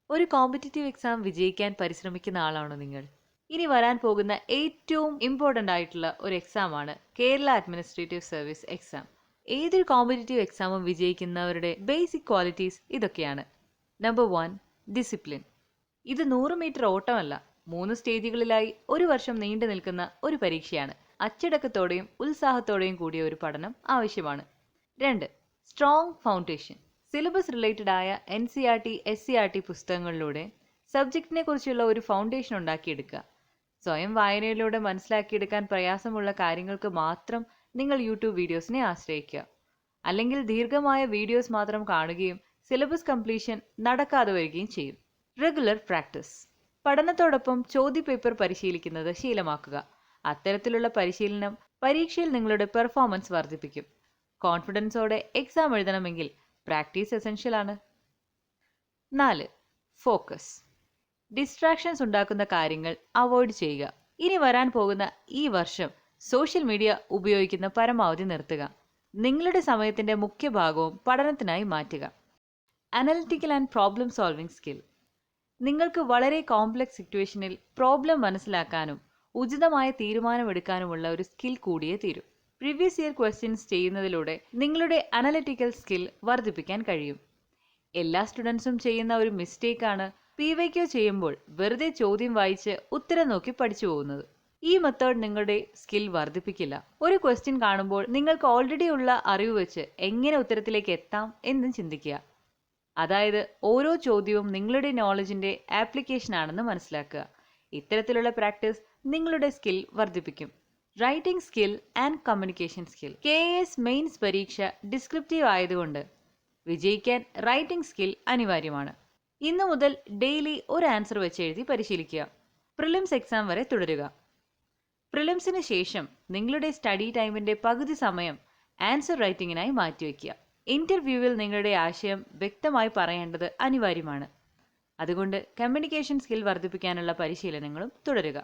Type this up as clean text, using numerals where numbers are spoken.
ഒരു competitive exam വിജയിക്കാൻ പരിശ്രമിക്കുന്ന ആളാണോ നിങ്ങൾ? ഇനി വരാൻ പോകുന്ന ഏറ്റവും ഇമ്പോർട്ടൻ്റ് ആയിട്ടുള്ള ഒരു എക്സാമാണ് കേരള അഡ്മിനിസ്ട്രേറ്റീവ് സർവീസ് എക്സാം. ഏതൊരു കോമ്പറ്റീറ്റീവ് എക്സാമും വിജയിക്കുന്നവരുടെ ബേസിക് ക്വാളിറ്റീസ് ഇതൊക്കെയാണ്. Number 1, discipline. ഇത് 100 മീറ്റർ ഓട്ടമല്ല, 3 സ്റ്റേജുകളിലായി ഒരു വർഷം നീണ്ടു നിൽക്കുന്ന ഒരു പരീക്ഷയാണ്. അച്ചടക്കത്തോടെയും ഉത്സാഹത്തോടെയും കൂടിയ ഒരു പഠനം ആവശ്യമാണ്. 2, സ്ട്രോങ് ഫൗണ്ടേഷൻ. സിലബസ് റിലേറ്റഡ് ആയ NCERT, SCERT പുസ്തകങ്ങളിലൂടെ സബ്ജക്റ്റിനെ കുറിച്ചുള്ള ഒരു ഫൗണ്ടേഷൻ ഉണ്ടാക്കിയെടുക്കുക. സ്വയം വായനയിലൂടെ മനസ്സിലാക്കിയെടുക്കാൻ പ്രയാസമുള്ള കാര്യങ്ങൾക്ക് മാത്രം നിങ്ങൾ യൂട്യൂബ് വീഡിയോസിനെ ആശ്രയിക്കുക. അല്ലെങ്കിൽ ദീർഘമായ വീഡിയോസ് മാത്രം കാണുകയും സിലബസ് കംപ്ലീഷൻ നടക്കാതെ വരികയും ചെയ്യും. Regular practice. പഠനത്തോടൊപ്പം ചോദ്യപേപ്പർ പരിശീലിക്കുന്നത് ശീലമാക്കുക. അത്തരത്തിലുള്ള പരിശീലനം പരീക്ഷയിൽ നിങ്ങളുടെ പെർഫോമൻസ് വർദ്ധിപ്പിക്കും. കോൺഫിഡൻസോടെ എക്സാം എഴുതണമെങ്കിൽ പ്രാക്ടീസ് എസെൻഷ്യൽ ആണ്. 4, ഫോക്കസ്. ഡിസ്ട്രാക്ഷൻസ് ഉണ്ടാക്കുന്ന കാര്യങ്ങൾ അവോയ്ഡ് ചെയ്യുക. ഇനി വരാൻ പോകുന്ന ഈ വർഷം സോഷ്യൽ മീഡിയ ഉപയോഗിക്കുന്ന പരമാവധി നിർത്തുക. നിങ്ങളുടെ സമയത്തിന്റെ മുഖ്യ ഭാഗവും പഠനത്തിനായി മാറ്റുക. Analytical and problem solving skill. നിങ്ങൾക്ക് വളരെ കോംപ്ലക്സ് സിറ്റുവേഷനിൽ പ്രോബ്ലം മനസ്സിലാക്കാനും ഉചിതമായ തീരുമാനമെടുക്കാനുമുള്ള ഒരു സ്കിൽ കൂടിയേ തീരൂ. പ്രീവിയസ് ഇയർ ക്വസ്റ്റ്യൻസ് ചെയ്യുന്നതിലൂടെ നിങ്ങളുടെ അനലിറ്റിക്കൽ സ്കിൽ വർദ്ധിപ്പിക്കാൻ കഴിയും. എല്ലാ സ്റ്റുഡൻസും ചെയ്യുന്ന ഒരു മിസ്റ്റേക്കാണ് PYQ ചെയ്യുമ്പോൾ വെറുതെ ചോദ്യം വായിച്ച് ഉത്തരം നോക്കി പഠിച്ചു പോകുന്നത്. ഈ മെത്തേഡ് നിങ്ങളുടെ സ്കിൽ വർദ്ധിപ്പിക്കില്ല. ഒരു ക്വസ്റ്റ്യൻ കാണുമ്പോൾ നിങ്ങൾക്ക് ഓൾറെഡി ഉള്ള അറിവ് വെച്ച് എങ്ങനെ ഉത്തരത്തിലേക്ക് എത്താം എന്ന് ചിന്തിക്കുക. അതായത് ഓരോ ചോദ്യവും നിങ്ങളുടെ നോളജിന്റെ ആപ്ലിക്കേഷൻ ആണെന്ന് മനസ്സിലാക്കുക. ഇത്തരത്തിലുള്ള പ്രാക്ടീസ് നിങ്ങളുടെ സ്കിൽ വർദ്ധിപ്പിക്കും. Writing skill and communication skill. KS mains പരീക്ഷ ഡിസ്ക്രിപ്റ്റീവ് ആയതുകൊണ്ട് വിജയിക്കാൻ റൈറ്റിംഗ് സ്കിൽ അനിവാര്യമാണ്. ഇന്നു മുതൽ ഡെയിലി ഒരു ആൻസർ വെച്ച് എഴുതി പരിശീലിക്കുക. പ്രിലിംസ് എക്സാം വരെ തുടരുക. പ്രിലിംസിന് ശേഷം നിങ്ങളുടെ സ്റ്റഡി ടൈമിന്റെ പകുതി സമയം ആൻസർ റൈറ്റിംഗിനായി മാറ്റിവെക്കുക. ഇന്റർവ്യൂവിൽ നിങ്ങളുടെ ആശയം വ്യക്തമായി പറയേണ്ടത് അനിവാര്യമാണ്. അതുകൊണ്ട് കമ്മ്യൂണിക്കേഷൻ സ്കിൽ വർദ്ധിപ്പിക്കാനുള്ള പരിശീലനങ്ങളും തുടരുക.